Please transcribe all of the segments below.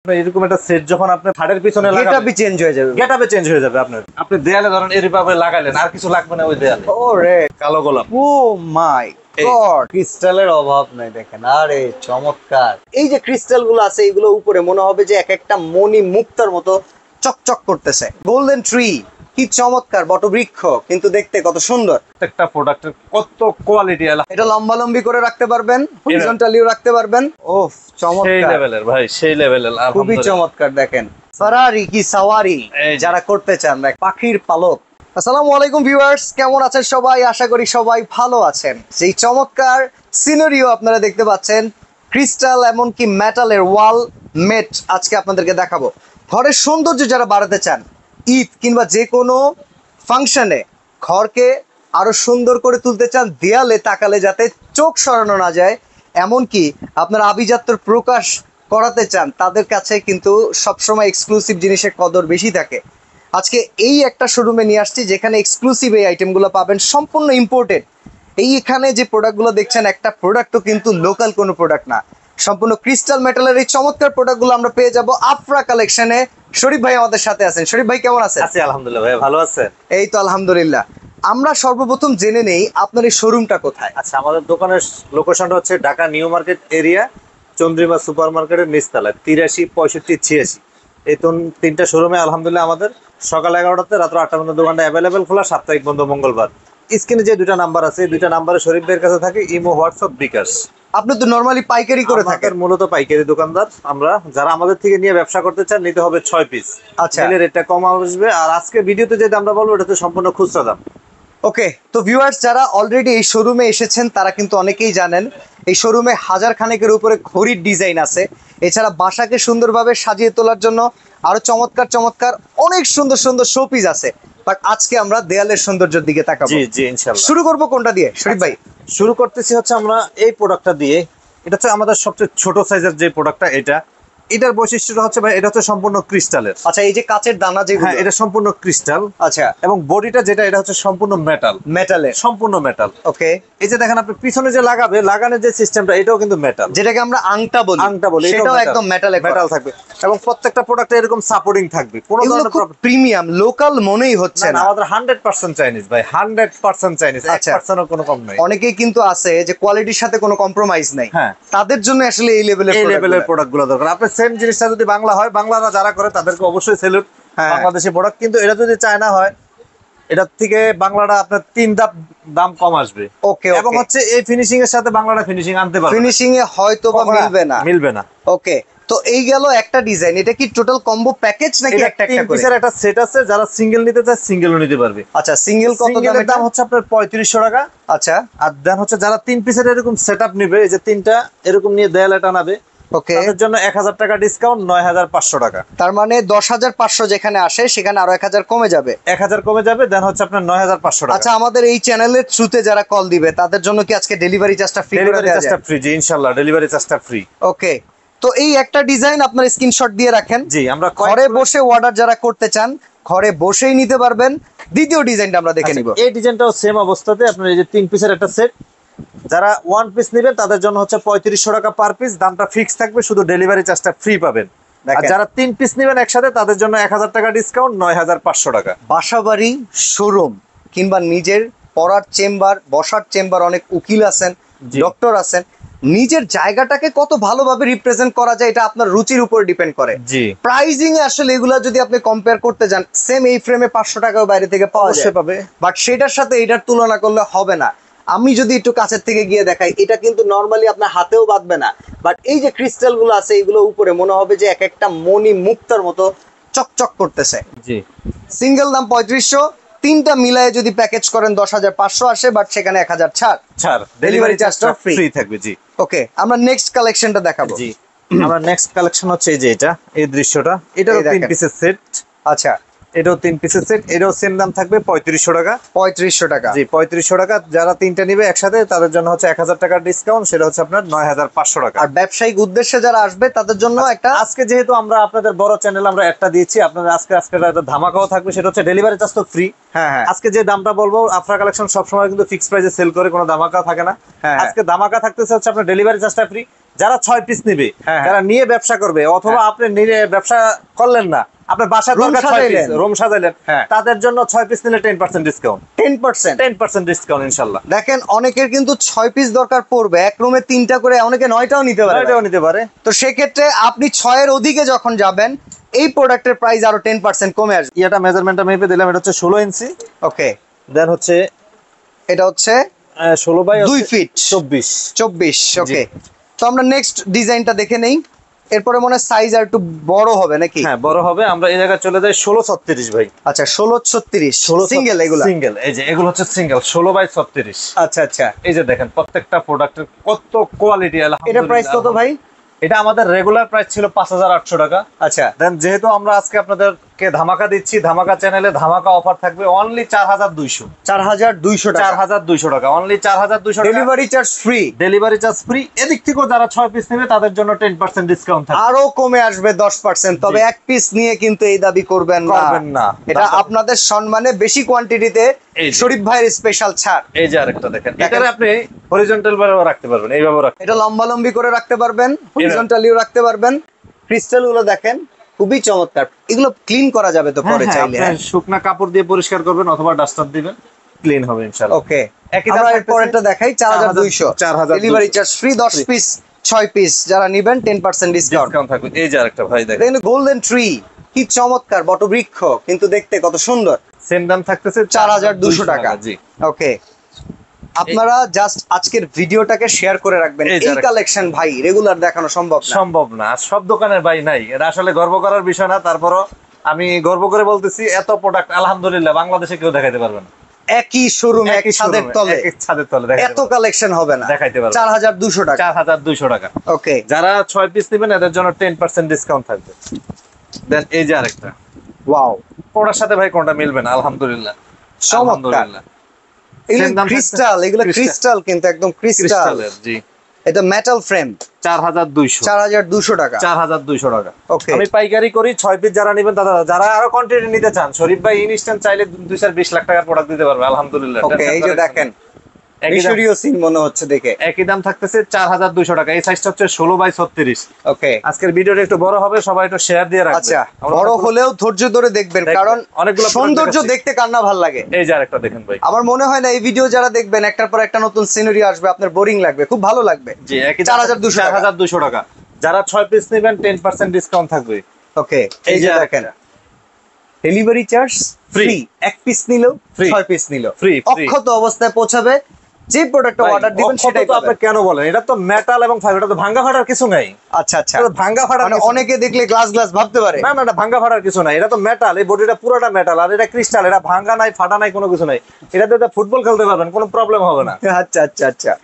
এরকম একটা সেট যখন আপনি খাটের পিছনে লাগাবেন, গেটআপই চেঞ্জ হয়ে যাবে, গেটআপে চেঞ্জ হয়ে যাবে আপনার। আপনি দেয়ালে ধরেন এভাবে লাগালেন, আর কিছু লাগবে না ওই দেয়ালে। ওরে কালো গোলাপ, ও মাই গড, ক্রিস্টালের অভাব নাই দেখেন। আরে চমৎকার! এই যে ক্রিস্টাল গুলো আছে, এগুলো উপরে মনে হবে যে এক একটা মণি মুক্তার মতো চকচক করতেছে। গোল্ডেন ট্রি, কি চমৎকার বটবৃক্ষ, কিন্তু দেখতে কত সুন্দর। প্রত্যেকটা প্রোডাক্টের কত কোয়ালিটি, এটা লম্বালম্বি করে রাখতে পারবেন, হরিজন্টালিও রাখতে পারবেন। ওফ সেই চমৎকার, লেভেলের ভাই, সেই লেভেলের। খুবই চমৎকার। দেখেন ফারারি কি সাওয়ারি যারা করতে চান, দেখ পাখির পালক। আসসালামু আলাইকুম ভিউয়ার্স, কেমন আছেন সবাই? আশা করি সবাই ভালো আছেন। যেই চমৎকার সিনারিও আপনারা দেখতে পাচ্ছেন, ক্রিস্টাল এমনকি মেটালের ওয়াল মেট আজকে আপনাদেরকে দেখাবো। ঘরের সৌন্দর্য যারা বাড়াতে চান, ঈদ কিংবা যে কোনো ফাংশনে ঘরকে আরো সুন্দর করে তুলতে চান, দেয়ালে তাকালে যাতে চোখ সরানো না যায়, এমনকি আপনার আভিজাত্যর প্রকাশ করাতে চান, তাদের কাছে কিন্তু সবসময় এক্সক্লুসিভ জিনিসের কদর বেশি থাকে। আজকে এই একটা শোরুমে নিয়ে আসছি যেখানে এক্সক্লুসিভ এই আইটেমগুলো পাবেন, সম্পূর্ণ ইম্পোর্টেড। এখানে যে প্রোডাক্টগুলো দেখছেন, একটা প্রোডাক্টও কিন্তু লোকাল কোনো প্রোডাক্ট না, সম্পূর্ণ ক্রিস্টাল মেটালের এই চমৎকার প্রোডাক্টগুলো আমরা পেয়ে যাব আফরা কালেকশনে। শরীফ ভাই আমাদের সাথে আছেন। শরীফ ভাই কেমন আছেন? আছি আলহামদুলিল্লাহ ভাই, ভালো আছেন? এই তো আলহামদুলিল্লাহ। আমরা সর্বপ্রথম জেনে নেই আপনার এই শোরুমটা কোথায়। আচ্ছা, আমাদের দোকানের লোকেশনটা হচ্ছে Dhaka new market area, Chandrima super মার্কেটের নিচতলায়, 83, 65, 86। এই তিনটা শোরুমে আলহামদুলিল্লাহ আমাদের সকাল 11টাতে রাত্র 8টার মধ্যে দোকানটা অ্যাভেলেবেল খোলা, সাপ্তাহিক বন্ধ মঙ্গলবার। স্ক্রিনে যে দুইটা নাম্বার আছে, এই দুইটা নাম্বারে শরীফ ভাইয়ের কাছে থাকে ইমো, হোয়াটসঅ্যাপ, বিকাশ। আপনি তো নরমালি পাইকারি করে থাকেন। মূলত পাইকারি দোকানদার আমরা। যারা আমাদের থেকে নিয়ে ব্যবসা করতে চান, নিতে হবে 6 পিস। আচ্ছা, রেটটা কম আসবে। আর আজকে ভিডিওতে যে দামটা বলবো, এটা তো সম্পূর্ণ খুচরা দাম। ওকে, তো ভিউয়ার্স যারা অলরেডি এই শোরুমে এসেছেন তারা কিন্তু অনেকেই জানেন এই শোরুমে হাজার খানেকের উপরে ঘড়ির ডিজাইন আছে। এছাড়া বাসাকে সুন্দরভাবে সাজিয়ে তোলার জন্য আরো চমৎকার চমৎকার অনেক সুন্দর সুন্দর শোপিস আছে। বাট আজকে আমরা দেয়ালের সৌন্দর্যের দিকে তাকাবো। জি জি, ইনশাআল্লাহ। শুরু করব কোনটা দিয়ে শরীফ ভাই? শুরু করতেছি হচ্ছে আমরা এই প্রোডাক্টটা দিয়ে। এটা হচ্ছে আমাদের সবচেয়ে ছোট সাইজের যে প্রোডাক্টটা। এটার বৈশিষ্ট্যটা হচ্ছে ভাই, এটা হচ্ছে সম্পূর্ণ ক্রিস্টালের। আচ্ছা, এই যে কাচের দানা যেগুলো, হ্যাঁ, এটা সম্পূর্ণ ক্রিস্টাল। আচ্ছা, এবং বডিটা যেটা, এটা হচ্ছে সম্পূর্ণ মেটাল। মেটালের, সম্পূর্ণ মেটাল। ওকে। এই যে দেখেন, আপনি পিছনে যে লাগানোর যে সিস্টেমটা, এটাও কিন্তু মেটাল। যেটাকে আমরা আংটা বলি, সেটাও একদম মেটাল থাকবে। এবং প্রত্যেকটা প্রোডাক্টে এরকম সাপোর্টিং থাকবে। কোনো ধরনের প্রিমিয়াম লোকাল মনেই হচ্ছে না। আমাদের 100% চাইনিজ ভাই, 100% চাইনিজ, 1%ও কোনো কম নাই। অনেকেই কিন্তু আছে যে কোয়ালিটির সাথে কোনো কম্প্রোমাইজ নাই, হ্যাঁ, তাদের জন্য আসলে এই লেভেলের প্রোডাক্টগুলো দরকার। আপনি সেম জিনিসটা যদি বাংলা হয়, বাংলারা যারা করে তাদেরকে অবশ্যই স্যালুট, বাংলাদেশি প্রোডাক্ট। কিন্তু এটা যদি চায়না হয়, এটার থেকে বাংলাটা আপনার 3 ধাপ দাম কম আসবে। ওকে, এবং হচ্ছে এই ফিনিশিং এর সাথে বাংলাটা ফিনিশিং আনতে পারবে, ফিনিশিং এ হয়তো বা মিলবে না। ওকে, তো এই গেল একটা ডিজাইন। এটা কি টোটাল কম্বো প্যাকেজ নাকি একটা একটা করে? পিসের একটা সেট আছে, যারা সিঙ্গেল নিতে চায় সিঙ্গেলও নিতে পারবে। আচ্ছা, সিঙ্গেল কত দামের? দাম হচ্ছে আপনার 3500 টাকা। আচ্ছা, আর দেন হচ্ছে যারা 3 পিসের এরকম সেটআপ নেবে, এই যে 3টা এরকম নিয়ে দেয়ালে টানাবে, ওকে, তাদের জন্য 1000 টাকা ডিসকাউন্ট, 9500 টাকা। তার মানে 10500 যেখানে আসে সেখানে আরো 1000 কমে যাবে। 1000 কমে যাবে, দেন হচ্ছে আপনার 9500 টাকা। আচ্ছা, আমাদের এই চ্যানেলের থ্রুতে যারা কল দিবে তাদের জন্য কি আজকে ডেলিভারি চার্জটা ফ্রি করে দেওয়া যায়? ফ্রি, জি ইনশাআল্লাহ, ডেলিভারি চার্জটা ফ্রি। ওকে, তো এই একটা ডিজাইন আপনার স্ক্রিনশট দিয়ে রাখেন। জি, আমরা ঘরে বসে অর্ডার যারা করতে চান ঘরে বসেই নিতে পারবেন। দ্বিতীয় ডিজাইনটা আমরা দেখে নিব। এই ডিজাইনটাও সেম অবস্থাতে, আপনার এই যে 3 পিসের একটা সেট, যারা 1 পিস নেবেন তাদের জন্য হচ্ছে 3500 টাকা পার পিস। দামটা ফিক্স থাকবে, শুধু ডেলিভারি চার্জটা ফ্রি পাবেন। আর যারা 3 পিস নেবেন একসাথে, তাদের জন্য 1000 টাকা ডিসকাউন্ট, 9500 টাকা। বাসাবাড়ি, শোরুম কিংবা নিজের পড়ার চেম্বার, বসার চেম্বার, অনেক উকিল আছেন, ডক্টর আছেন, নিজের জায়গাটাকে কত ভালোভাবে রিপ্রেজেন্ট করা যায় এটা আপনার রুচির উপর ডিপেন্ড করে। জি, প্রাইজিং এ আসলে এগুলা যদি আপনি কম্পেয়ার করতে যান, সেম এই ফ্রেমে 500 টাকাও বাইরে থেকে পাওয়া যাবে, বাট সেটার সাথে এটার তুলনা করলে হবে না। আমি যদি একটু কাছের থেকে গিয়ে দেখাই, এটা কিন্তু নরমালি আপনার হাতেও বাঁধবে না, বাট এই যে ক্রিস্টাল গুলো আছে এগুলো উপরে মনে হবে যে এক একটা মণি মুক্তার মতো চকচক করতেছে। জি, সিঙ্গেল দাম 3500, তিনটা মিলায়ে যদি প্যাকেজ করেন 10500 আসে, বাট সেখানে 1000 ছাড়, ডেলিভারি চার্জটা ফ্রি থাকবে। জি, ওকে, আমরা নেক্সট কালেকশনটা দেখাবো। জি, আমরা নেক্সট কালেকশন হচ্ছে এই যে এই দৃশ্যটা, এটাও 3 পিসের সেট। আচ্ছা, এটাও 3 পিসের সেট, এটাও সেম দাম থাকবে 3500 টাকা। 3500 টাকা, জি 3500 টাকা। যারা 3টা নিবে একসাথে তাদের জন্য হচ্ছে 1000 টাকার ডিসকাউন্ট, সেটা হচ্ছে আপনার 9500 টাকা। আর ব্যবসায়িক উদ্দেশ্যে যারা আসবে তাদের জন্য একটা, আজকে যেহেতু আমরা আপনাদের বড় চ্যানেল, আমরা একটা দিয়েছি আপনাদের, আজকে একটা ধামাকাও থাকবে, সেটা হচ্ছে ডেলিভারি চার্জ তো ফ্রি। হ্যাঁ, আজকে যে দামটা বলবো, আফরা কালেকশন সবসময় কিন্তু ফিক্স প্রাইসে সেল করে, কোনো ধামাকা থাকে না। আজকে ধামাকা থাকতেছে হচ্ছে আপনার ডেলিভারি চার্জটা ফ্রি। যারা 6 পিস নিবে, হ্যাঁ। যারা নিয়ে ব্যবসা করবে, অথবা আপনি নিয়ে ব্যবসা করলেন না, আপনার বাসার Room দরকার 6 সাজাইলেন। পিস, রুম সাজাইলেন, হ্যাঁ। তাদের জন্য 6 পিস নিলে 10% ডিসকাউন্ট, 10%। 10% ডিসকাউন্ট ইনশাআল্লাহ। দেখেন অনেকের কিন্তু 6 পিস দরকার পড়বে, এক রুমে 3টা করে, অনেকে 9টাও নিতে পারে। এটাও নিতে পারে। তো সেক্ষেত্রে আপনি 6 এর ওদিকে যখন যাবেন, এই প্রোডাক্টের প্রাইস আরো 10% কমে আসবে। এটা মেজারমেন্টটা মেপে দিলাম, এটা হচ্ছে 16 ইঞ্চি, ওকে, দেন হচ্ছে এটা হচ্ছে 16 বাই 2 ফিট 24। ওকে। তো আমরা নেক্সট ডিজাইনটা দেখে নেই, এরপরে মনে হয় সাইজ আর একটু বড় হবে নাকি? হ্যাঁ বড় হবে। আমরা এই জায়গায় চলে যাই 16-36 ভাই। আচ্ছা 16-36 সিঙ্গেল এগুলা? সিঙ্গেল, এই যে এগুলো হচ্ছে সিঙ্গেল 16 বাই 36। আচ্ছা আচ্ছা, এই যে দেখেন প্রত্যেকটা প্রোডাক্টের কত কোয়ালিটি। এটা প্রাইস কত ভাই? এটা আমাদের রেগুলার প্রাইস ছিল 5800 টাকা। আচ্ছা, দেন যেহেতু আমরা আজকে আপনাদেরকে ধামাকা দিচ্ছি, ধামাকা চ্যানেলে ধামাকা অফার থাকবে অনলি 4200। 4200 টাকা, 4200 টাকা, অনলি 4200 টাকা। Delivery charge free. Delivery charge free. এদিক থেকেও যারা 6 পিস নেবে তাদের জন্য 10% ডিসকাউন্ট থাকবে। আরো কমে আসবে 10%। তবে এক পিস নিয়ে কিন্তু এই দাবি করবেন না। এটা আপনাদের সম্মানে, বেশি কোয়ান্টিটিতে এই যে। শরীফ ভাইয়ের স্পেশাল ছাড়। এই যে আরেকটা দেখেন, এটারে আপনি হরিজন্টাল ভাবে রাখতে পারবেন, এইভাবে রাখতে। এটা লম্বালম্বি করে রাখতে পারবেন, হরিজন্টালিও রাখতে পারবেন। ক্রিস্টাল গুলো দেখেন খুবই চমৎকার। এগুলো ক্লিন করা যাবে তো পরে চাইলে? আপনি শুকনা কাপড় দিয়ে পরিষ্কার করবেন অথবা ডাস্টার দিবেন, ক্লিন হবে ইনশাআল্লাহ। ওকে, একই আমরা দাম এর পরেরটা দেখাই 4200। 4200 delivery charge free, 10 piece 6 piece যারা নেবেন 10% ডিসকাউন্ট। ডিসকাউন্ট থাকবে। এই যে আরেকটা ভাই দেখেন, দেখেন গোল্ডেন ট্রি, কি চমৎকার বটবৃক্ষ, কিন্তু দেখতে কত সুন্দর। সেম দাম থাকতেছে 4200 টাকা। জি। ওকে, আপনারা জাস্ট আজকের ভিডিওটাকে শেয়ার করে রাখবেন। এই এই যারা- কালেকশন ভাই রেগুলার দেখানো সম্ভব না। সম্ভব না, আর সব দোকানের ভাই নাই। এটা আসলে গর্ব করার বিষয় না, তারপরও আমি গর্ব করে বলতেছি, এত প্রোডাক্ট আলহামদুলিল্লাহ বাংলাদেশে কেউ দেখাইতে পারবে না। একই শোরুমে, এক একই ছাদের showroom-এ, তলে এক ছাদের তলে দেখাইতে এত পারবে কালেকশন হবে না। দেখাইতে পারবে। 4200 টাকা। 4200 টাকা। ওকে, যারা 6 পিস নেবেন এদের জন্য 10% ডিসকাউন্ট থাকবে। দেন এই যে আরেকটা, ওয়াও, ওটার সাথে ভাই কোনটা মিলবে না, আলহামদুলিল্লাহ। চমৎকার। আলহামদুলিল্লাহ। এগুলো Same দাম ক্রিস্টাল, এগুলো ক্রিস্টাল। ক্রিস্টাল কিন্তু একদম ক্রিস্টাল। ক্রিস্টালের, জি। এটা মেটাল ফ্রেম। 4200। 4200 টাকা। 4200 টাকা। ওকে, আমি পাইকারি করি, 6 পিস যারা নেবেন তারা, যারা আরো কোয়ান্টিটি নিতে চান, শরীফ ভাই ইনস্ট্যান্ট চাইলে 2-20 লাখ টাকার প্রোডাক্ট দিতে পারবে আলহামদুলিল্লাহ। ওকে, এই যে দেখেন একই দাম- মিশরীয় সিন মনে হচ্ছে দেখে। একই দাম থাকতেছে 4200 টাকা। এই সাইজটা হচ্ছে 16 বাই 36। ওকে, আজকের ভিডিওটা একটু বড় হবে, সবাই একটু শেয়ার দিয়ে রাখবেন। আচ্ছা, আমরা বড় অনেকগুলো- হলেও ধৈর্য ধরে দেখবেন, দেখবেন। কারণ অনেকগুলো product সৌন্দর্য দেখাচ্ছি। দেখতে কার না ভাল লাগে। এই যে আরেকটা দেখেন ভাই। আমার মনে হয় না এই ভিডিও যারা দেখবেন একটার পর একটা নতুন সিনারি আসবে, আপনার বোরিং লাগবে, খুব ভালো লাগবে। জি, একই 4200 টাকা। 4200 টাকা। যারা 6 পিস নেবেন 10% ডিসকাউন্ট থাকবে। ওকে, এই যে দেখেন ডেলিভারি চার্জ ফ্রি, Free। এক পিস নিলেও Free। 6 পিস নিলেও Free, free। অক্ষত অবস্থায় পৌঁছাবে। যে প্রোডাক্টটা ভাই, অর্ডার দিবেন অক্ষত সেটাই তো আপনি পাবেন। কেন বলেন? এটা তো মেটাল এবং ফাইবার, এটা তো ভাঙ্গা ফাটার কিছু নাই। আচ্ছা আচ্ছা, এটা তো ভাঙ্গা ফাটার মানে কিছু নাই। অনেকে দেখলে গ্লাস গ্লাস ভাবতে পারে। না না, এটা ভাঙ্গা ফাটার কিছু নাই। এটা তো মেটাল, এই বডিটা পুরোটা মেটাল, আর এটা ক্রিস্টাল। এটা ভাঙ্গা নাই, ফাটা নাই, কোনো কিছু নাই। এটাতে তো ফুটবল খেলতে পারবেন, কোনো প্রবলেম হবে না। আচ্ছা আচ্ছা আচ্ছা,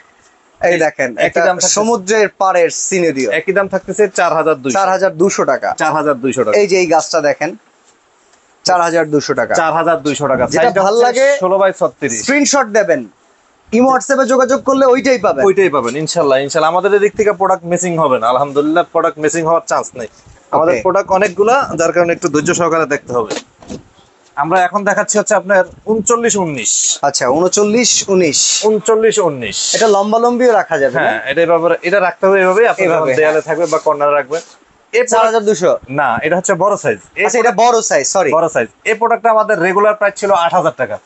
এই দেখেন একই একটা দাম থাকতেছে। সমুদ্রের পাড়ের সিনারিও। একই দাম থাকতেছে 4200। 4200 টাকা। 4200 টাকা। এই যে এই গাছটা দেখেন 4200 টাকা। 4200 টাকা। যেটা সাইজটা ভাল হচ্ছে লাগে 16 বাই 36। স্ক্রিনশট দেবেন, ইমো হোয়াটসঅ্যাপে যোগাযোগ করলে ওইটাই পাবেন। ওইটাই পাবেন ইনশাআল্লাহ। ইনশাআল্লাহ আমাদের এদিক থেকে প্রোডাক্ট মিসিং হবে না, আলহামদুলিল্লাহ। প্রোডাক্ট মিসিং হওয়ার চান্স নেই। আমাদের Okay. প্রোডাক্ট অনেকগুলা, যার কারণে একটু ধৈর্য সহকারে দেখতে হবে। আমরা এখন দেখাচ্ছি হচ্ছে আপনার 39-19। আচ্ছা 39-19, 39-19। এটা লম্বা লম্বিও রাখা যাবে না? হ্যাঁ, এটা এভাবে, এটা রাখতে হবে এভাবে। আপনি এভাবে, যখন দেয়ালে থাকবে বা কর্নারে রাখবেন। এই product- 4200। না, এটা হচ্ছে বড় সাইজ। আচ্ছা এটা বড় সাইজ, সরি। বড় সাইজ। এই প্রোডাক্টটা আমাদের রেগুলার প্রাইস ছিল 8000 টাকা।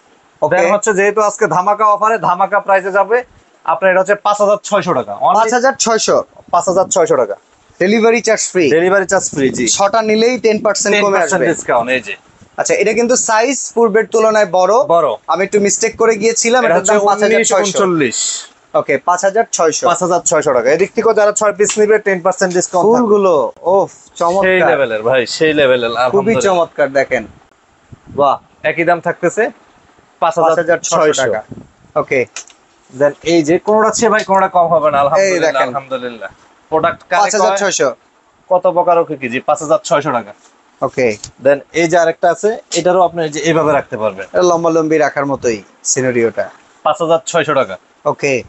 ওকে, দেন হচ্ছে যেহেতু আজকে ধামাকা অফারে ধামাকা প্রাইসে যাবে আপনার, এটা হচ্ছে 5600 টাকা। 5600। 5600 টাকা। Delivery charge free, delivery charge free. জি, 6টা নিলেই 10% কমে 10% আসবে। ডিসকাউন্ট। এই যে আচ্ছা এটা কিন্তু সাইজ পূর্বের তুলনায় বড়। বড়। আমি একটু মিস্টেক করে গিয়েছিলাম, এটা এটার হচ্ছে দাম 5600। 19-39। ওকে 5600। 5600 টাকা। এদিক থেকে যারা 6 পিস নিবে 10% ডিসকাউন্ট থাকবে। ফুলগুলো ওফ সেই চমৎকার, লেভেলের ভাই, সেই লেভেলের। খুবই আলহামদুলিল্লাহ। চমৎকার দেখেন। বাহ, একই দাম থাকতেছে 5600 টাকা। ওকে, দেন এই যে কোনটা আছে ভাই, কোনটা কম হবে না, আলহামদুলিল্লাহ। দেখেন। আলহামদুলিল্লাহ। প্রোডাক্ট 5600। কত প্রকার ওকে কেজি, 5600 টাকা। ওকে, দেন এই যে আরেকটা আছে, এটারও আপনি এই যে এইভাবে রাখতে পারবেন, এটা লম্বা লম্বি রাখার মতোই সিনারিওটা। 5600 টাকা। ওকে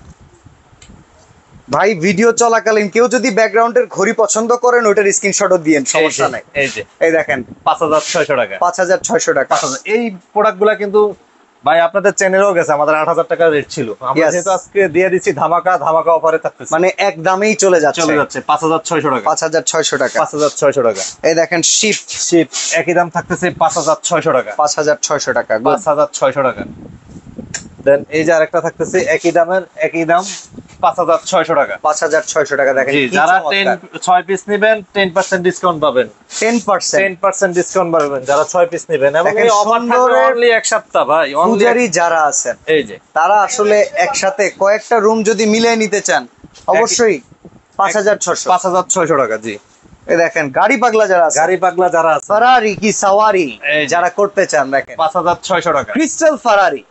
ভাই, ভিডিও চলাকালীন কেউ যদি ব্যাকগ্রাউন্ডের ঘড়ি পছন্দ করেন ওটার স্ক্রিনশটও দিয়েন, সমস্যা নাই। এই যে এই দেখেন 5600 টাকা। 5600 টাকা। 5000 এই প্রোডাক্টগুলা কিন্তু ভাই আপনাদের চ্যানেলেও গেছে, আমাদের 8,000 টাকার রেট ছিল, আমরা Yes. যেহেতু আজকে দিয়ে দিচ্ছি ধামাকা অফারে থাকতেছে, মানে এক দামেই চলে যাচ্ছে 5,600 টাকা, 5,600 টাকা। 5,600 টাকা। এই দেখেন শিফট শিপ একই দাম থাকতেছে 5,600 টাকা, 5,600 টাকা। 5,600 টাকা। দেন এই যে আরেকটা থাকতেছে একই দাম 5,600 টাকা। 5,600 টাকা দেখেন জি, কি যারা চমৎকার। 6 পিস নেবেন 10% ডিসকাউন্ট পাবেন, 10% 10% ডিসকাউন্ট পাবেন যারা 6 পিস নেবেন, এবং দেখেন এই অফার থাকবে সুন্দরের অনলি এক সপ্তাহ ভাই, অনলি। পূজারি যারা আছেন এই যে তারা আসলে একসাথে কয়েকটা রুম যদি মিলিয়ে নিতে চান অবশ্যই 5,600। 5,600 টাকা। জি, এই দেখেন গাড়ি পাগলা যারা আছে, গাড়ি পাগলা যারা আছে ফারারি কি সাওয়ারি এই যে। যারা করতে চান দেখেন 5,600 টাকা, ক্রিস্টাল ফারারি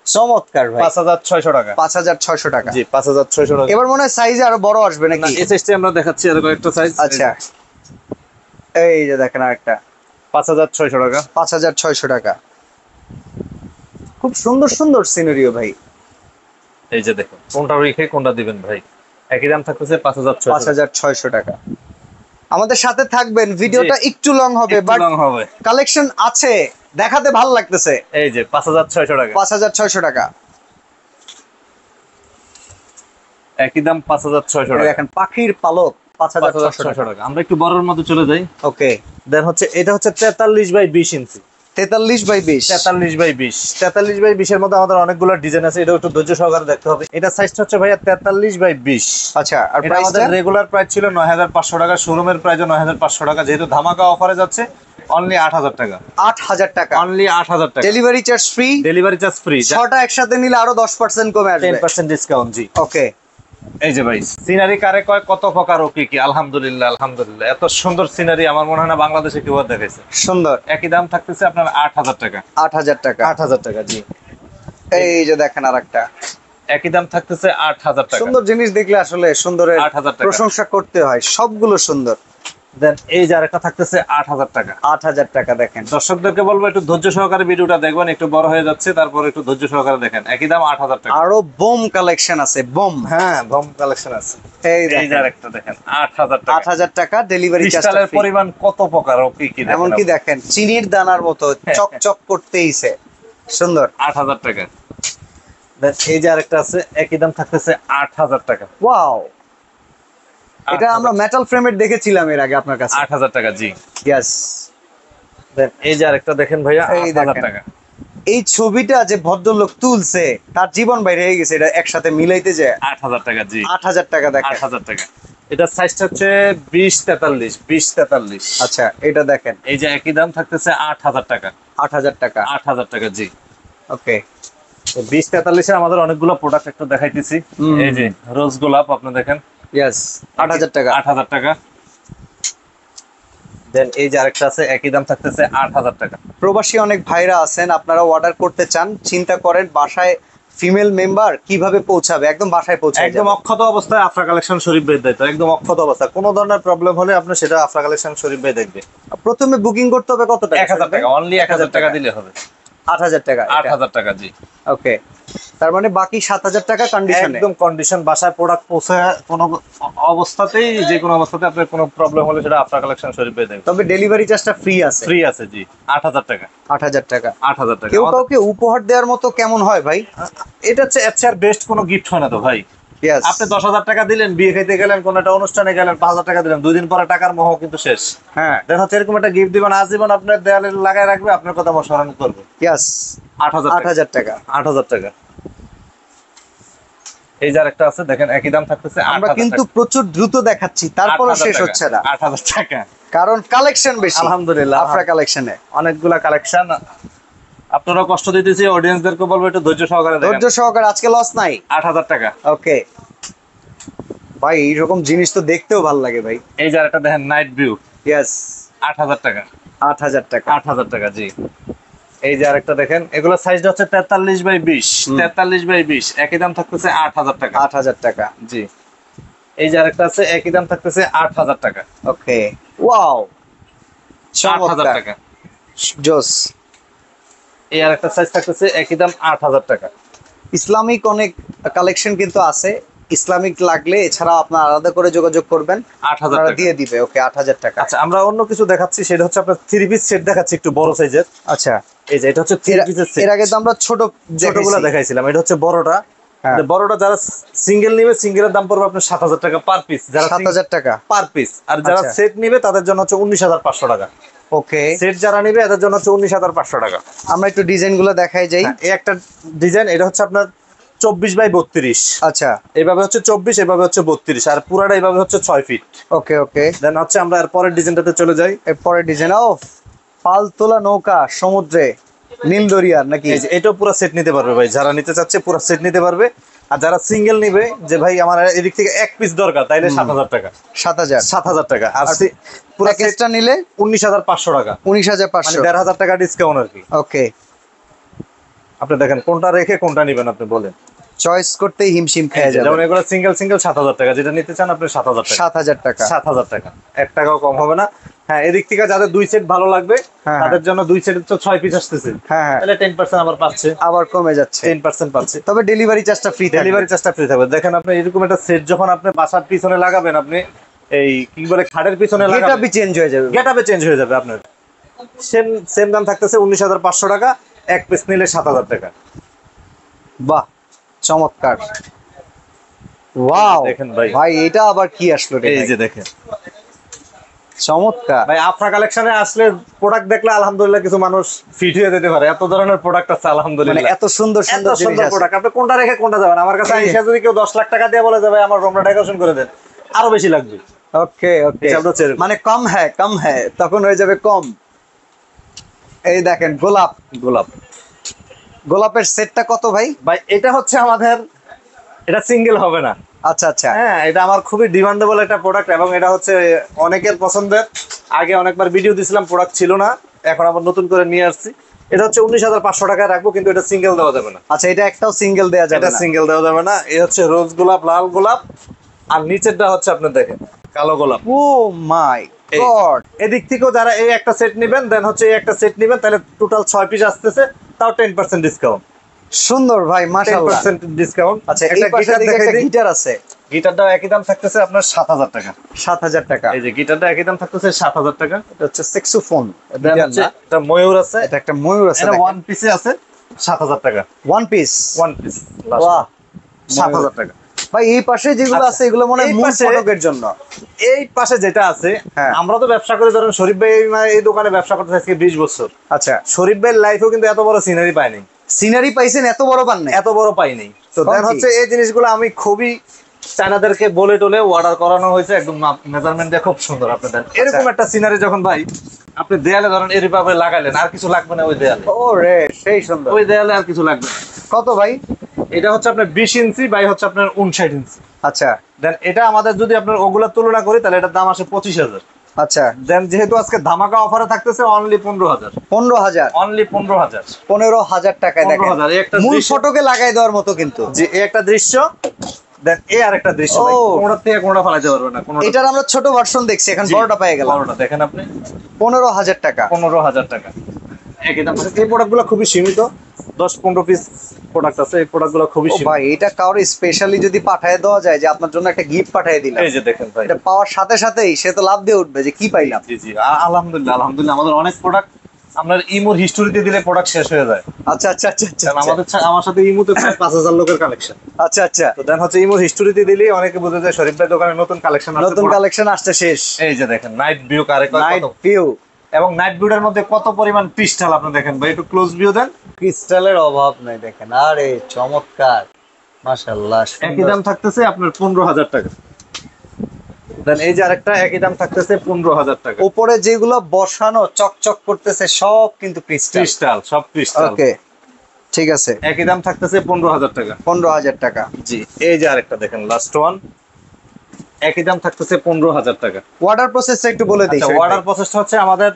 চমৎকার ভাই। 5,600 টাকা। 5,600 টাকা। জি, 5,600 টাকা। এবার মনে হয় সাইজে আরো বড় আসবে না, নাকি? এই সাইজটা আমরা দেখাচ্ছি, আর কয়েকটা সাইজ। আচ্ছা এই যে দেখেন আরেকটা 5,600 টাকা। 5,600 টাকা। খুব সুন্দর সুন্দর সিনারিও ভাই। এই যে দেখুন কোনটা রেখে কোনটা দিবেন ভাই, একই দাম থাকতেছে 5,600 টাকা। 5,600 টাকা। আমাদের সাথে থাকবেন, ভিডিওটা একটু লং হবে একটু বাট লং হবে। কালেকশন আছে, দেখাতে ভালো লাগতেছে। এই যে 5,600 টাকা, 5,600 টাকা। একই দাম 5,600 এই টাকা। দেখেন পাখির পালক 5,600 5,600 টাকা। টাকা। আমরা একটু বড়র মধ্যে চলে যাই। ওকে দেন হচ্ছে এটা হচ্ছে 43 বাই 20 ইঞ্চি, 43/20। 43 বাই 20, 43 বাই 20 এর মধ্যে আমাদের অনেকগুলো ডিজাইন আছে, এটা একটু ধৈর্য সহকারে দেখতে হবে। এটা সাইজটা হচ্ছে ভাইয়া 43 বাই 20। আচ্ছা আর এটা আমাদের প্রাইসটা? রেগুলার প্রাইস ছিল 9,500 টাকা, শোরুমের প্রাইসও 9,500 টাকা, যেহেতু ধামাকা অফারে যাচ্ছে অনলি 8,000 টাকা, 8,000 টাকা। অনলি 8,000 টাকা। Delivery charge free. Delivery charge free, ছটা একসাথে নিলে আরো 10% কমে আসবে। 10% ডিসকাউন্ট। জি, ওকে এই যে ভাই সিনারি কারে কয় কত প্রকার ও কি কি, আলহামদুলিল্লাহ আলহামদুলিল্লাহ, এত সুন্দর সিনারি আমার মনে হয় না বাংলাদেশে কেউ আর দেখাইছে। সুন্দর। একই দাম থাকতেছে আপনার 8,000 টাকা। 8,000 টাকা। 8,000 টাকা। জি, এই যে দেখেন আরেকটা একই দাম থাকতেছে 8,000 টাকা। সুন্দর জিনিস দেখলে আসলে সুন্দরের 8,000 টাকা। প্রশংসা করতে হয়, সবগুলো সুন্দর। দেন এই যে আরেকটা থাকতেছে 8,000 টাকা। 8,000 টাকা দেখেন। দর্শকদেরকে বলবো একটু ধৈর্য সহকারে ভিডিওটা দেখবেন, একটু বড় হয়ে যাচ্ছে, তারপর একটু ধৈর্য সহকারে দেখেন। একই দাম 8,000 টাকা। আরো বোম কালেকশন আছে, বোম। হ্যাঁ, বম কালেকশন আছে। এই এই যে দেখেন আরেকটা দেখেন 8,000 টাকা। 8,000 টাকা ডেলিভারি চার্জ। ক্রিস্টালের পরিমাণ কত প্রকার ও কি কি, এমন কি দেখেন চিনির দানার মতো চকচক করতেইছে, সুন্দর। 8,000 টাকা। দেন এই যে আরেকটা আছে, একই দাম থাকতেছে 8,000 টাকা। ওয়াও, এটা আমরা মেটাল ফ্রেমের দেখেছিলাম এর আগে আপনার কাছে। 8,000 টাকা। জি, ইয়েস। দেন এই যে আরেকটা দেখেন ভাইয়া, এই 8,000 দেখেন। টাকা। এই ছবিটা যে ভদ্রলোক তুলছে তার জীবন বাইরে হয়ে গেছে, এটা একসাথে মিলাইতে যায়। 8,000 টাকা। জি, 8,000 টাকা দেখেন। 8,000 টাকা। এটা সাইজটা হচ্ছে 20-43। আচ্ছা এটা দেখেন এই যে একই দাম থাকতেছে 8,000 টাকা। 8,000 টাকা। 8,000 টাকা। জি, ওকে 20-43 এর আমাদের অনেকগুলো প্রোডাক্ট একটু দেখাইতেছি। এই যে রোজ গোলাপ আপনি দেখেন, ইয়েস 8,000 টাকা। 8,000 টাকা। দেন এই যে আরেকটা আছে, একই দাম থাকতেছে 8,000 টাকা। প্রবাসী অনেক ভাইরা আছেন, আপনারা অর্ডার করতে চান, চিন্তা করেন বাসায় ফিমেল মেম্বার কিভাবে পৌঁছাবে, একদম বাসায় পৌঁছাবে। একদম অক্ষত অবস্থায় আফরা কালেকশন শরীফ ভাই দায়িত্ব, একদম অক্ষত অবস্থা, কোনো ধরনের প্রবলেম হলে আপনি সেটা আফরা কালেকশন শরীফ ভাই দেখবে। প্রথমে বুকিং করতে হবে কত টাকা? 1,000 টাকা, অনলি 1,000 টাকা দিলে হবে। 8,000 টাকা। 8,000 টাকা। জি, ওকে, তার মানে বাকি 7,000 টাকা কন্ডিশনে। একদম কন্ডিশন, বাসায় প্রোডাক্ট পৌঁছে কোনো অবস্থাতেই, যে কোনো অবস্থাতে আপনার কোনো প্রবলেম হলে সেটা আফরা কালেকশন শরীফ ভাই দেখবে। তবে ডেলিভারি চার্জটা ফ্রি আছে। ফ্রি আছে। জি, 8,000 টাকা। 8,000 টাকা। 8,000 টাকা। কেউ কাউকে উপহার দেওয়ার মতো কেমন হয় ভাই? এটা হচ্ছে এর চেয়ে বেস্ট কোনো গিফট হয় না তো ভাই। ইয়েস। আপনি 10,000 টাকা দিলেন, বিয়ে খেতে গেলেন, কোন একটা অনুষ্ঠানে গেলেন, 5,000 টাকা দিলেন, 2 দিন পরে টাকার মোহ কিন্তু শেষ। হ্যাঁ দেন হচ্ছে এরকম একটা গিফট দিবেন, আজীবন আপনার দেয়ালে লাগায় রাখবে, আপনার কথা স্মরণ করবে। ইয়েস 8,000 টাকা। 8,000 টাকা। 8,000 টাকা। এই যে আরেকটা আছে দেখেন, একই দাম থাকতেছে আমরা 8,000 কিন্তু টাকা। প্রচুর দ্রুত দেখাচ্ছি, তারপরও 8,000 শেষ টাকা। হচ্ছে না, 8,000 টাকা। কারণ কালেকশন বেশি। আলহামদুলিল্লাহ, আফরা কালেকশনে অনেকগুলা কালেকশন। আপনারা কষ্ট দিতেছি, অডিয়েন্সদেরকে বলবো একটু ধৈর্য সহকারে দেখেন। ধৈর্য সহকারে, আজকে লস নাই। 8,000 টাকা। ওকে ভাই, এইরকম জিনিস তো দেখতেও ভালো লাগে ভাই। এই যে আরেকটা দেখেন, নাইট ভিউ, ইয়েস 8,000 টাকা। 8,000 টাকা। 8,000 টাকা। জি, এই যে আরেকটা দেখেন, এগুলো সাইজটা হচ্ছে 43 বাই 20। 43 বাই 20, একই দাম থাকতেছে 8,000 টাকা। 8,000 টাকা। জি, এই যে আরেকটা আছে, একই দাম থাকতেছে 8,000 টাকা। ওকে ওয়াও, 8,000 চমৎকার, টাকা। জোস। এই আরেকটা সাইজ থাকতেছে, একই দাম 8,000 টাকা। ইসলামিক অনেক কালেকশন কিন্তু আছে, ইসলামিক লাগলে এছাড়া আপনার আলাদা করে যোগাযোগ করবেন, 8,000 আপনারা টাকা। দিয়ে দিবে। ওকে 8,000 টাকা। আচ্ছা, আমরা অন্য কিছু দেখাচ্ছি, সেটা হচ্ছে আপনার 3 পিস সেট দেখাচ্ছি, একটু বড় সাইজের। আচ্ছা এই যে এটা হচ্ছে 3 পিসের সেট। এর আগে তো আমরা ছোটগুলো দেখাইছিলাম, এটা হচ্ছে বড়টা। হ্যাঁ। বড়টা যারা সিঙ্গেল নিবে, সিঙ্গেলের দাম পড়বে আপনার 7,000 টাকা পার পিস, যারা 7,000 টাকা পার পিস। আর যারা আচ্ছা। সেট নিবে তাদের জন্য হচ্ছে 19,500 টাকা। ওকে, সেট যারা নিবে এদের জন্য হচ্ছে 19,500 টাকা। আমরা একটু ডিজাইন গুলো দেখাই যাই। এই একটা ডিজাইন, এটা হচ্ছে আপনার 24x32। আচ্ছা, এইভাবে হচ্ছে 24, এভাবে হচ্ছে 32, আর পুরাটা এইভাবে হচ্ছে 6 ফিট। ওকে ওকে। দেন হচ্ছে আমরা এর পরের ডিজাইনটাতে চলে যাই। এরপরে ডিজাইন অফ পালতোলা নৌকা সমুদ্রে, নীল দরিয়ার নাকি? এই যে এটাও পুরো সেট নিতে পারবে ভাই, যারা নিতে চাচ্ছে পুরো সেট নিতে পারবে। আর যারা সিঙ্গেল নিবে, যে ভাই আমার এদিক থেকে এক পিস দরকার, তাইলে 7,000 টাকা। 7,000। 7,000 টাকা। আর পুরো প্যাকেজটা নিলে 19,500 টাকা, মানে 19,500। 1,500 টাকা ডিসকাউন্ট আর কি। ওকে, আপনি দেখেন কোনটা রেখে কোনটা নিবেন, আপনি বলেন। চয়েস করতেই হিমশিম খেয়ে যাবে। যেমন এগুলো সিঙ্গেল 7,000 টাকা, যেটা নিতে চান আপনি 7,000 টাকা। 7,000 টাকা। 7,000 টাকা, 1 টাকাও কম হবে না। হ্যাঁ, এদিক থেকে যাদের 2 সেট ভালো লাগবে, হ্যাঁ, তাদের জন্য 2 সেটের তো 6 পিস আসতেছে, হ্যাঁ হ্যাঁ, তাহলে 10% আবার পাচ্ছে, আবার কমে যাচ্ছে। 10% পাচ্ছে। তবে ডেলিভারি চার্জটা ফ্রি, ডেলিভারি চার্জটা ফ্রি থাকবে। দেখেন আপনি এরকম একটা সেট যখন আপনি বাসার পিছনে লাগাবেন, আপনি এই কি বলে খাটের পিছনে এটা লাগাবেন, বি চেঞ্জ হয়ে যাবে। গেটআপে চেঞ্জ হয়ে যাবে আপনার। সেম সেম দাম থাকতেছে 19,500 টাকা, এক পিস নিলে 7,000 টাকা। বাহ, চমৎকার। ওয়াও, দেখেন ভাই। ভাই এটা আবার কি আসলো রে এই ভাই? যে দেখেন চমৎকার। ভাই, আফরা কালেকশনে আসলে প্রোডাক্ট দেখলে আলহামদুলিল্লাহ কিছু মানুষ ফিট হয়ে যেতে পারে, এত ধরনের প্রোডাক্ট আছে মানে আলহামদুলিল্লাহ। এত সুন্দর এত সুন্দর জিনিস সুন্দর আছে। প্রোডাক্ট, আপনি কোনটা রেখে কোনটা যাবেন। আমার কাছে আইসা যদি কেউ 10 লাখ টাকা দিয়ে বলে যাবে আমার রুমটা ডেকোরেশন করে দেন, আরো বেশি লাগবে। ওকে ওকে, হিসাবটা হচ্ছে এরকম। মানে কম হ্যাঁ তখন হয়ে যাবে কম। এই দেখেন গোলাপ, গোলাপ গোলাপের সেটটা কত ভাই? ভাই, এটা হচ্ছে আমাদের, এটা সিঙ্গেল হবে না। আচ্ছা আচ্ছা, হ্যাঁ, এটা আমার খুবই ডিমান্ডেবল একটা প্রোডাক্ট, এবং এটা হচ্ছে অনেকের পছন্দের। আগে অনেকবার ভিডিও দিছিলাম, প্রোডাক্ট ছিল না, এখন আবার নতুন করে নিয়ে আসছি। এটা হচ্ছে 19,500 টাকায় রাখবো, কিন্তু এটা সিঙ্গেল দেওয়া যাবে না। আচ্ছা এটা একটাও সিঙ্গেল দেয়া যাবে এটা না? সিঙ্গেল দেওয়া যাবে না। এই হচ্ছে রোজ গোলাপ, লাল গোলাপ, আর নিচেরটা হচ্ছে আপনি দেখেন কালো গোলাপ। ও মাই এই- গড, এদিক থেকেও যারা এই একটা সেট নেবেন, দেন হচ্ছে এই একটা সেট নেবেন, তাহলে টোটাল 6 পিস আসতেছে, তাও 10% ডিসকাউন্ট। সুন্দর ভাই মাশাআল্লাহ। 10% ডিসকাউন্ট। আচ্ছা এই পাশে দিকে একটা গিটার আছে, গিটারটাও একই দাম থাকতেছে আপনার 7,000 টাকা। 7,000 টাকা। এই যে গিটারটা একই দাম থাকতেছে 7,000 টাকা। এটা হচ্ছে স্যাক্সোফোন, দেন হচ্ছে একটা ময়ূর আছে, এটা একটা ময়ূর আছে, এটা ওয়ান পিসে আছে 7,000 টাকা। One piece. ওয়ান পিস বাহ, 7,000 টাকা। ভাই এই পাশে যেগুলো আচ্ছা, আছে এগুলো মনে হয় এই মূল পাশে- ফটকের জন্য। এই পাশে যেটা আছে, হ্যাঁ। আমরা তো ব্যবসা করি, ধরেন শরীফ ভাই এই দোকানে ব্যবসা করতে আজকে 20 বছর। আচ্ছা, শরীফ ভাইয়ের লাইফেও কিন্তু এত বড় সিনারি পায়নি, সিনারি পাইছেন এত বড় পান না? এত বড় পাইনি। তো কম দেন কি? হচ্ছে এই জিনিসগুলো আমি খুবই চায়নাদেরকে বলে টোলে অর্ডার করানো হয়েছে, একদম মেজারমেন্ট দিয়ে খুব সুন্দর। আপনি দেন এরকম একটা সিনারি যখন ভাই আপনি দেয়ালে ধরেন এরভাবে লাগাইলেন, আর কিছু লাগবে না ওই দেয়ালে, ও রে সেই সুন্দর। ওই দেয়ালে আর কিছু লাগবে না। কত ভাই? এটা হচ্ছে আপনার 20 ইঞ্চি বাই হচ্ছে আপনার 59 ইঞ্চি। আচ্ছা দেন এটা আমাদের যদি আপনার ওগুলা তুলনা করি, তাহলে এটার দাম আসে 25,000। আচ্ছা, দেন যেহেতু আজকে ধামাকা অফারে থাকতেছে অনলি 15,000, 15,000, অনলি 15,000। 15,000 টাকায় দেখেন 15,000 এই একটা মূল দৃশ্য। ফটকে লাগাই দেওয়ার মতো কিন্তু। যে এই একটা দৃশ্য, দেন এই আরেকটা দৃশ্য, ও। কোনটা থেকে কোনটা ফেলাতে পারবে না। কোনটা এটার আমরা ছোট ভার্সন দেখছি, এখন জি, বড়টা পেয়ে গেলাম। বড়টা দেখেন আপনি 15,000 টাকা। 15,000 টাকা একই দাম। এই প্রোডাক্টগুলো খুবই সীমিত, 10-15 পিস প্রোডাক্ট আছে, এই প্রোডাক্টগুলো খুবই ও সীমিত। ভাই এটা কাউরে স্পেশালি যদি পাঠিয়ে দেওয়া যায়, যে আপনার জন্য একটা গিফট পাঠিয়ে দিলাম, এই যে দেখেন ভাই, এটা পাওয়ার সাথে সাথেই সে তো লাভ দিয়ে উঠবে যে কি পাইলাম। জি জি, আলহামদুলিল্লাহ আলহামদুলিল্লাহ, আমাদের অনেক প্রোডাক্ট আপনার ইমোর হিস্টোরিতে দিলে প্রোডাক্ট শেষ হয়ে যায়। আচ্ছা আচ্ছা আচ্ছা আচ্ছা কারণ আমার সাথে ইমোতে প্রায় 5,000 লোকের কালেকশন। আচ্ছা আচ্ছা, তো দেন হচ্ছে ইমোর হিস্টোরিতে দিলে অনেকে বুঝে যায় শরীফ ভাই দোকানে নতুন কালেকশন আছে। নতুন কালেকশন আসছে শেষ। এই যে দেখেন নাইট ভিউ কারে নাইট ভিউ, এবং নাইট ভিউটার মধ্যে কত পরিমাণ ক্রিস্টাল আপনি দেখেন ভাই, একটু ক্লোজ ভিউ দেন। ক্রিস্টালের অভাব নাই দেখেন, আরে চমৎকার মাশাআল্লাহ। একই দাম থাকতেছে আপনার 15,000 টাকা। দেন এই যে আরেকটা একই দাম থাকতেছে 15,000 টাকা। উপরে যেগুলো বসানো চকচক করতেছে সব কিন্তু ক্রিস্টাল। ক্রিস্টাল, সব ক্রিস্টাল। ওকে ঠিক আছে, একই দাম থাকতেছে 15,000 টাকা। 15,000 টাকা। জি, এই যে আরেকটা দেখেন লাস্ট ওয়ান, একই দাম থাকতেছে 15,000 টাকা। অর্ডার প্রসেসটা একটু বলে দিই। অর্ডার প্রসেসটা হচ্ছে আমাদের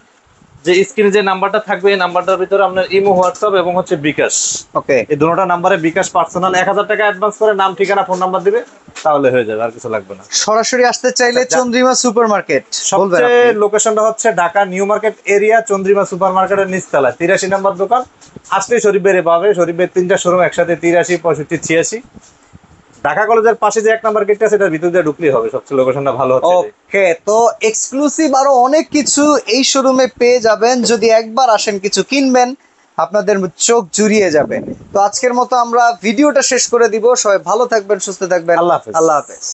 যে স্ক্রিনে যে নাম্বারটা থাকবে, এই নাম্বারটার ভিতরে আপনার ইমো, হোয়াটসঅ্যাপ এবং হচ্ছে বিকাশ, ওকে, এই দুটোটা নাম্বারে বিকাশ পার্সোনাল 1,000 টাকা অ্যাডভান্স করে নাম, ঠিকানা, ফোন নাম্বার দিবে, তাহলে হয়ে যাবে, আর কিছু লাগবে না। সরাসরি আসতে চাইলে চন্দ্রিমা সুপার মার্কেট বলবেন সবচেয়ে আপনি? লোকেশনটা হচ্ছে Dhaka new market area, Chandrima super মার্কেটের নিচতলায় 83 নম্বর দোকান। আসলে শরীফ ভাইয়ের পাবে। শরীফ ভাইয়ের 3টা শোরুম একসাথে, 83, 65, 86। ঢাকা কলেজের পাশে যে 1 নম্বর গেটটা আছে, এটার ভিতর দিয়ে ঢুকলেই হবে। সবচেয়ে লোকেশনটা ভালো হচ্ছে এটাই। ওকে, তো এক্সক্লুসিভ আরো অনেক কিছু এই শোরুমে পেয়ে যাবেন যদি একবার আসেন, কিছু কিনবেন আপনাদের চোখ জুড়িয়ে যাবে। তো আজকের মতো আমরা ভিডিওটা শেষ করে দিব। সবাই ভালো থাকবেন, সুস্থ থাকবেন। আল্লাহ হাফেজ। আল্লাহ হাফেজ।